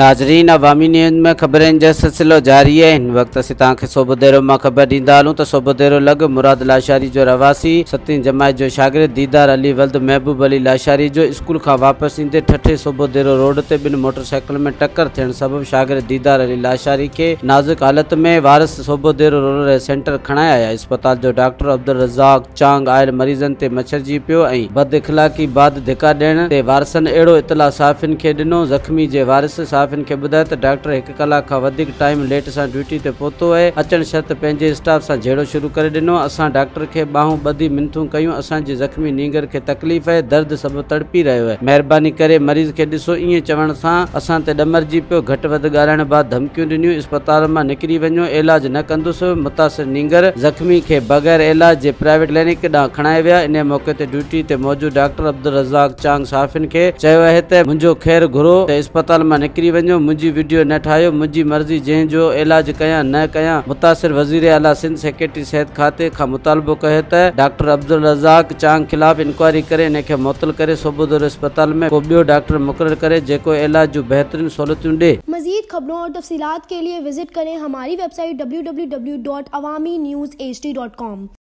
नाजरीन, अवामी न्यूज़ में खबरें जो सिलसिलो जारी है। इन वक्त असीं तव्हांखे सोभودेरो मां ख़बर ॾींदा हलूं त सोभودेरो लॻ मुराद लाशारी जो रवासी ستين जमायत जो शागिर्द दीदार अली वल्द महबूब अली लाशारी जो स्कूल खां वापसि ईंदे ठठे सोभودेरो रोड ते ॿिनि मोटरसाइकिल में टक्कर थियण सबबि शागिर्द दीदार अली लाशारी खे नाज़ुक हालत में वारिस सोभودेरो रूरल सेंटर खणाए आया। अस्पताल जो डॉक्टर अब्दुल रज़ाक चांग आयल मरीज़नि ते मच्छरजी पियो ऐं बद इख़लाक़ी बाद धिका ॾियण ते वारिसनि अहिड़ो इतला साफ़िन खे ॾिनो। ज़ख़्मी जे वारिस साफ़िन खे ॿुधायो त डॉक्टर 1 कलाक खां वधीक टाइम लेट सां ड्यूटी ते पहुतो आहे। अचण शर्त पंहिंजे स्टाफ सां झेड़ो शुरू करे ॾिनो। असां डॉक्टर खे ॿाहूं ॿधी मिनतूं कयूं। असांजे ज़ख़्मी नींगर खे तकलीफ़ आहे, दर्द सबबि तड़पी रहियो आहे। महिरबानी करे मरीज़ खे ॾिसो। ईअं चवण सां असां ते ॾमरजी पियो। घटि वधि ॻाल्हाइण बाद धमकियूं ॾिनियूं। अस्पताल मां निकिरी वञो, इलाज न कंदुसि। मुतासिर नींगर ज़ख़्मी खे बग़ैर इलाज जे प्राइवेट क्लिनिक ॾांहुं खणाए विया। इन मौक़े ते ड्यूटी ते मौजूद डॉक्टर अब्दुल रज़ाक चांग साफ़िन खे चयो आहे त मुंहिंजो ख़ैरु घुरो त अस्पताल मां निकिरी वञो। मुंहिंजी वीडियो न ठाहियो, मुंहिंजी मर्ज़ी जंहिंजो इलाज कयां न कयां। मुतासिर वज़ीर आला सिंध सेक्रेटरी सिहत खाते खां मुतालबो कयो त डॉक्टर अब्दुल रज़ाक चांग खिलाफ़ इंक्वायरी करे इन खे मुअत्तल करे सोभودेरो अस्पताल में को ॿियो डॉक्टर मुक़रर करे जेको इलाज जूं बहितरीन सहूलियतूं ॾे। मज़ीद खबरों और तफसीलात के लिए विजिट करें हमारी वेबसाइट www.awamiNewsHD.com।